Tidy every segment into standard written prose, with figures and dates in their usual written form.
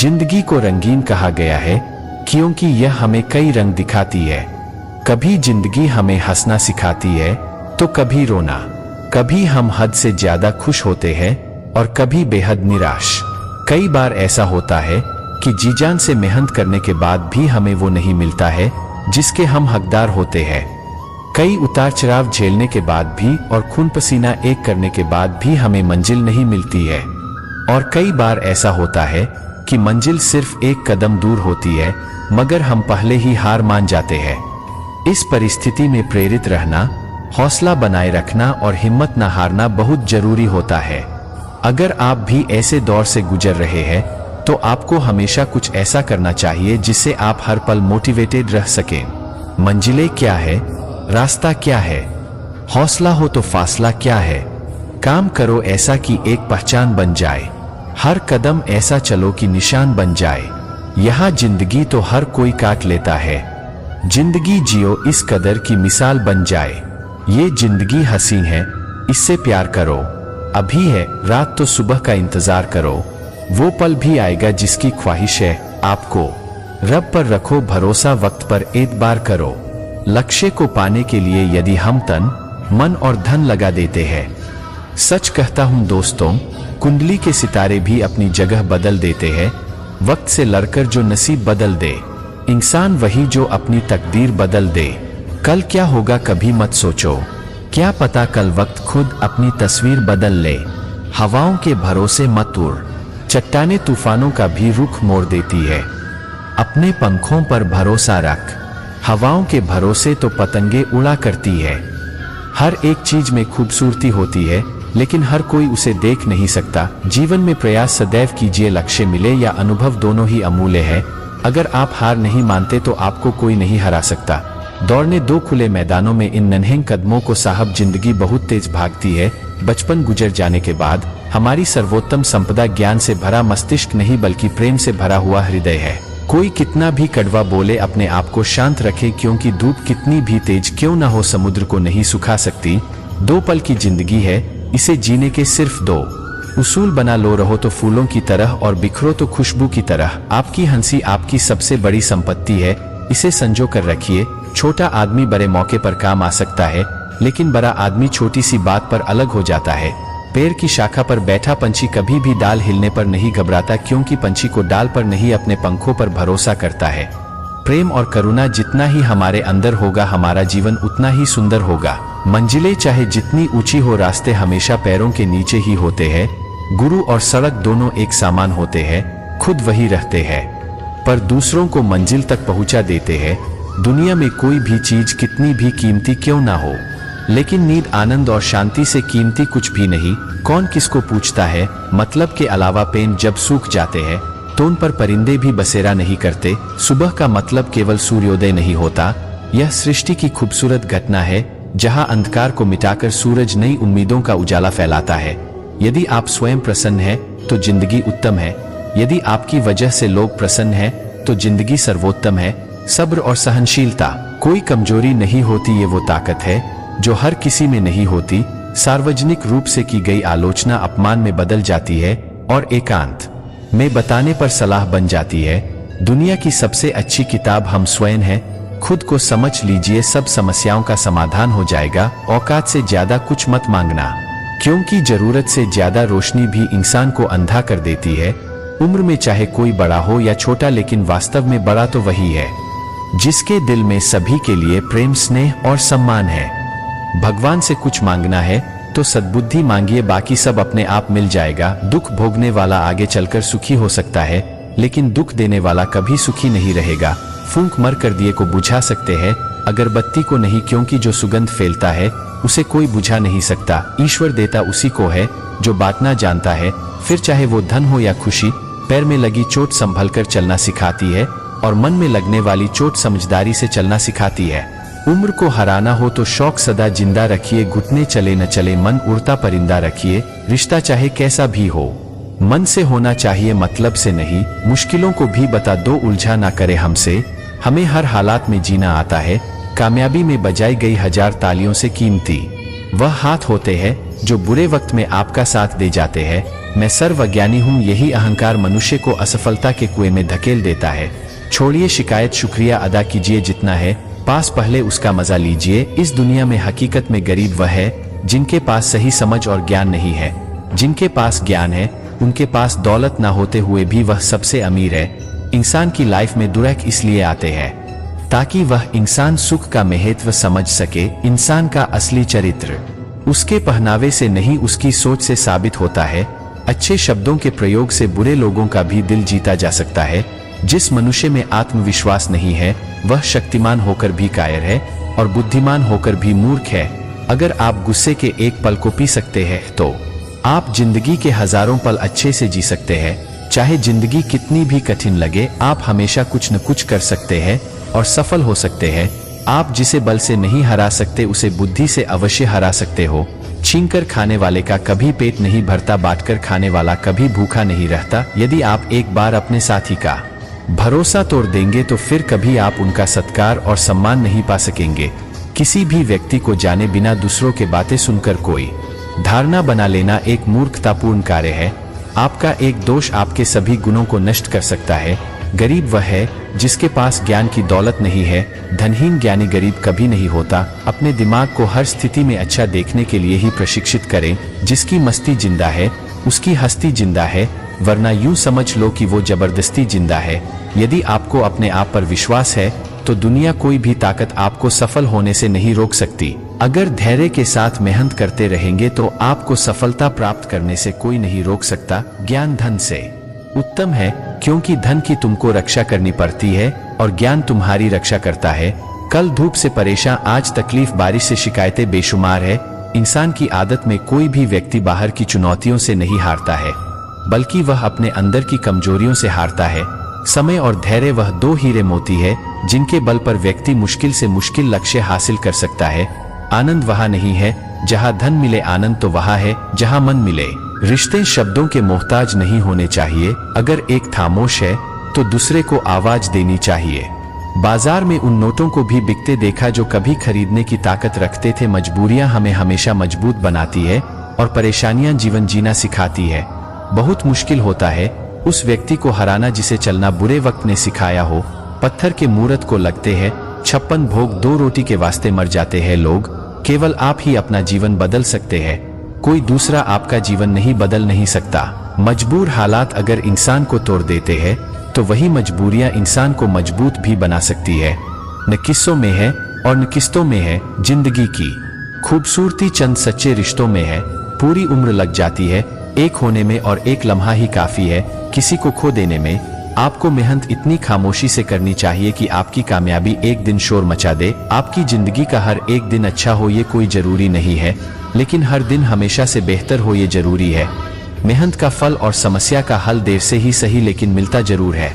जिंदगी को रंगीन कहा गया है क्योंकि यह हमें कई रंग दिखाती है। कभी जिंदगी हमें हंसना सिखाती है तो कभी रोना, कभी हम हद से ज्यादा खुश होते हैं और कभी बेहद निराश। कई बार ऐसा होता है कि जी जान से मेहनत करने के बाद भी हमें वो नहीं मिलता है जिसके हम हकदार होते हैं। कई उतार चढ़ाव झेलने के बाद भी और खून पसीना एक करने के बाद भी हमें मंजिल नहीं मिलती है। और कई बार ऐसा होता है कि मंजिल सिर्फ एक कदम दूर होती है मगर हम पहले ही हार मान जाते हैं। इस परिस्थिति में प्रेरित रहना, हौसला बनाए रखना और हिम्मत न हारना बहुत जरूरी होता है। अगर आप भी ऐसे दौर से गुजर रहे हैं तो आपको हमेशा कुछ ऐसा करना चाहिए जिससे आप हर पल मोटिवेटेड रह सकें। मंजिलें क्या है, रास्ता क्या है, हौसला हो तो फासला क्या है। काम करो ऐसा कि एक पहचान बन जाए, हर कदम ऐसा चलो कि निशान बन जाए। यहाँ जिंदगी तो हर कोई काट लेता है, जिंदगी जियो इस कदर की मिसाल बन जाए। ये जिंदगी हसीन है, इससे प्यार करो। अभी है रात तो सुबह का इंतजार करो, वो पल भी आएगा जिसकी ख्वाहिश है आपको। रब पर रखो भरोसा, वक्त पर एतबार करो। लक्ष्य को पाने के लिए यदि हम तन, मन और धन लगा देते हैं। सच कहता हूं दोस्तों, कुंडली के सितारे भी अपनी जगह बदल देते हैं। वक्त से लड़कर जो नसीब बदल दे, इंसान वही जो अपनी तकदीर बदल दे। कल क्या होगा कभी मत सोचो, क्या पता कल वक्त खुद अपनी तस्वीर बदल ले। हवाओं के भरोसे मत उड़, चट्टाने तूफानों का भी रुख मोड़ देती है। अपने पंखों पर भरोसा रख, हवाओं के भरोसे तो पतंगे उड़ा करती है। हर एक चीज में खूबसूरती होती है लेकिन हर कोई उसे देख नहीं सकता। जीवन में प्रयास सदैव कीजिए, लक्ष्य मिले या अनुभव दोनों ही अमूल्य है। अगर आप हार नहीं मानते तो आपको कोई नहीं हरा सकता। दौड़ने दो खुले मैदानों में इन नन्हे कदमों को, साहब जिंदगी बहुत तेज भागती है। बचपन गुजर जाने के बाद हमारी सर्वोत्तम संपदा ज्ञान से भरा मस्तिष्क नहीं बल्कि प्रेम से भरा हुआ हृदय है। कोई कितना भी कड़वा बोले अपने आप को शांत रखे, क्योंकि धूप कितनी भी तेज क्यों ना हो समुद्र को नहीं सुखा सकती। 2 पल की जिंदगी है, इसे जीने के सिर्फ 2 उसूल बना लो। रहो तो फूलों की तरह और बिखरो तो खुशबू की तरह। आपकी हंसी आपकी सबसे बड़ी संपत्ति है, इसे संजो कर रखिए। छोटा आदमी बड़े मौके पर काम आ सकता है लेकिन बड़ा आदमी छोटी सी बात पर अलग हो जाता है। पेड़ की शाखा पर बैठा पंछी कभी भी डाल हिलने पर नहीं घबराता, क्योंकि पंछी को डाल पर नहीं अपने पंखों पर भरोसा करता है। प्रेम और करुणा जितना ही हमारे अंदर होगा हमारा जीवन उतना ही सुंदर होगा। मंजिलें चाहे जितनी ऊंची हो, रास्ते हमेशा पैरों के नीचे ही होते हैं। गुरु और सड़क दोनों एक समान होते हैं, खुद वही रहते हैं पर दूसरों को मंजिल तक पहुंचा देते हैं। दुनिया में कोई भी चीज कितनी भी कीमती क्यों ना हो, लेकिन नींद, आनंद और शांति से कीमती कुछ भी नहीं। कौन किसको पूछता है, मतलब के अलावा पेन जब सूख जाते हैं तो उन पर परिंदे भी बसेरा नहीं करते। सुबह का मतलब केवल सूर्योदय नहीं होता, यह सृष्टि की खूबसूरत घटना है जहां अंधकार को मिटाकर सूरज नई उम्मीदों का उजाला फैलाता है। यदि आप स्वयं प्रसन्न हैं तो जिंदगी उत्तम है, यदि आपकी वजह से लोग प्रसन्न हैं तो जिंदगी सर्वोत्तम है। सब्र और सहनशीलता कोई कमजोरी नहीं होती, ये वो ताकत है जो हर किसी में नहीं होती। सार्वजनिक रूप से की गई आलोचना अपमान में बदल जाती है और एकांत में बताने पर सलाह बन जाती है। दुनिया की सबसे अच्छी किताब हम स्वयं हैं। खुद को समझ लीजिए, सब समस्याओं का समाधान हो जाएगा। औकात से ज्यादा कुछ मत मांगना, क्योंकि जरूरत से ज्यादा रोशनी भी इंसान को अंधा कर देती है। उम्र में चाहे कोई बड़ा हो या छोटा, लेकिन वास्तव में बड़ा तो वही है जिसके दिल में सभी के लिए प्रेम, स्नेह और सम्मान है। भगवान से कुछ मांगना है तो सद्बुद्धि मांगिए, बाकी सब अपने आप मिल जाएगा। दुख भोगने वाला आगे चलकर सुखी हो सकता है लेकिन दुख देने वाला कभी सुखी नहीं रहेगा। फूंक मर कर दिए को बुझा सकते हैं, अगरबत्ती को नहीं, क्योंकि जो सुगंध फैलता है उसे कोई बुझा नहीं सकता। ईश्वर देता उसी को है जो बांटना जानता है। फिर चाहे वो धन हो या खुशी, पैर में लगी चोट संभल कर चलना सिखाती है और मन में लगने वाली चोट समझदारी से चलना सिखाती है। उम्र को हराना हो तो शौक सदा जिंदा रखिए, घुटने चले न चले मन उड़ता परिंदा रखिए। रिश्ता चाहे कैसा भी हो, मन से होना चाहिए, मतलब से नहीं। मुश्किलों को भी बता दो, उलझा ना करे हमसे। हमें हर हालात में जीना आता है, कामयाबी में बजाई गई 1000 तालियों से कीमती वह हाथ होते हैं जो बुरे वक्त में आपका साथ दे जाते हैं। मैं सर्वज्ञानी हूँ, यही अहंकार मनुष्य को असफलता के कुएं में धकेल देता है। छोड़िए शिकायत, शुक्रिया अदा कीजिए जितना है पास, पहले उसका मजा लीजिए। इस दुनिया में हकीकत में गरीब वह है जिनके पास सही समझ और ज्ञान नहीं है। जिनके पास ज्ञान है उनके पास दौलत ना होते हुए भी वह सबसे अमीर है। इंसान की लाइफ में दुर्लभ इसलिए आते हैं ताकि वह इंसान सुख का महत्व समझ सके। इंसान का असली चरित्र उसके पहनावे से नहीं उसकी सोच से साबित होता है। अच्छे शब्दों के प्रयोग से बुरे लोगों का भी दिल जीता जा सकता है। जिस मनुष्य में आत्मविश्वास नहीं है वह शक्तिमान होकर भी कायर है और बुद्धिमान होकर भी मूर्ख है। अगर आप गुस्से के एक पल को पी सकते हैं तो आप जिंदगी के हजारों पल अच्छे से जी सकते हैं। चाहे जिंदगी कितनी भी कठिन लगे, आप हमेशा कुछ न कुछ कर सकते हैं और सफल हो सकते हैं। आप जिसे बल से नहीं हरा सकते उसे बुद्धि से अवश्य हरा सकते हो। छीनकर खाने वाले का कभी पेट नहीं भरता, बांटकर खाने वाला कभी भूखा नहीं रहता। यदि आप एक बार अपने साथी का भरोसा तोड़ देंगे तो फिर कभी आप उनका सत्कार और सम्मान नहीं पा सकेंगे। किसी भी व्यक्ति को जाने बिना दूसरों के बातें सुनकर कोई धारणा बना लेना एक मूर्खतापूर्ण कार्य है। आपका एक दोष आपके सभी गुणों को नष्ट कर सकता है। गरीब वह है जिसके पास ज्ञान की दौलत नहीं है। धनहीन ज्ञानी गरीब कभी नहीं होता। अपने दिमाग को हर स्थिति में अच्छा देखने के लिए ही प्रशिक्षित करें। जिसकी मस्ती जिंदा है उसकी हस्ती जिंदा है, वरना यूं समझ लो कि वो जबरदस्ती जिंदा है। यदि आपको अपने आप पर विश्वास है तो दुनिया कोई भी ताकत आपको सफल होने से नहीं रोक सकती। अगर धैर्य के साथ मेहनत करते रहेंगे तो आपको सफलता प्राप्त करने से कोई नहीं रोक सकता। ज्ञान धन से उत्तम है क्योंकि धन की तुमको रक्षा करनी पड़ती है और ज्ञान तुम्हारी रक्षा करता है। कल धूप से परेशान, आज तकलीफ, बारिश से शिकायतें बेशुमार है। इंसान की आदत में कोई भी व्यक्ति बाहर की चुनौतियों से नहीं हारता है बल्कि वह अपने अंदर की कमजोरियों से हारता है। समय और धैर्य वह दो हीरे मोती है जिनके बल पर व्यक्ति मुश्किल से मुश्किल लक्ष्य हासिल कर सकता है। आनंद वहाँ नहीं है जहाँ धन मिले, आनंद तो वहाँ है जहाँ मन मिले। रिश्ते शब्दों के मोहताज नहीं होने चाहिए। अगर एक खामोश है तो दूसरे को आवाज देनी चाहिए। बाजार में उन नोटों को भी बिकते देखा जो कभी खरीदने की ताकत रखते थे। मजबूरियां हमें हमेशा मजबूत बनाती है और परेशानियां जीवन जीना सिखाती है। बहुत मुश्किल होता है उस व्यक्ति को हराना जिसे चलना बुरे वक्त ने सिखाया हो। पत्थर के मूरत को लगते हैं 56 भोग, 2 रोटी के वास्ते मर जाते हैं लोग। केवल आप ही अपना जीवन बदल सकते हैं, कोई दूसरा आपका जीवन नहीं बदल नहीं सकता। मजबूर हालात अगर इंसान को तोड़ देते हैं तो वही मजबूरियां इंसान को मजबूत भी बना सकती है। न किस्सों में है और न किस्तों में है जिंदगी की खूबसूरती, चंद सच्चे रिश्तों में है। पूरी उम्र लग जाती है एक होने में और एक लम्हा ही काफी है किसी को खो देने में। आपको मेहनत इतनी खामोशी से करनी चाहिए कि आपकी कामयाबी एक दिन शोर मचा दे। आपकी जिंदगी का हर एक दिन अच्छा हो ये कोई जरूरी नहीं है, लेकिन हर दिन हमेशा से बेहतर हो ये जरूरी है। मेहनत का फल और समस्या का हल देर से ही सही लेकिन मिलता जरूर है।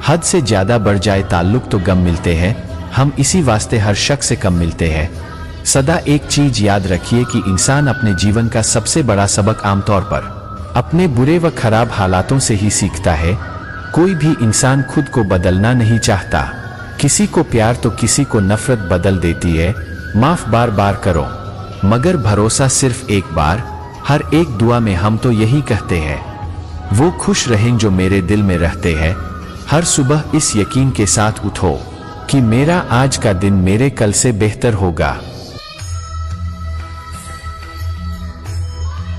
हद से ज्यादा बढ़ जाए ताल्लुक तो गम मिलते हैं, हम इसी वास्ते हर शख्स से कम मिलते हैं। सदा एक चीज याद रखिए कि इंसान अपने जीवन का सबसे बड़ा सबक आमतौर पर अपने बुरे व खराब हालातों से ही सीखता है। कोई भी इंसान खुद को बदलना नहीं चाहता। किसी को प्यार तो किसी को नफरत बदल देती है। माफ बार बार करो मगर भरोसा सिर्फ एक बार। हर एक दुआ में हम तो यही कहते हैं, वो खुश रहें जो मेरे दिल में रहते हैं। हर सुबह इस यकीन के साथ उठो कि मेरा आज का दिन मेरे कल से बेहतर होगा।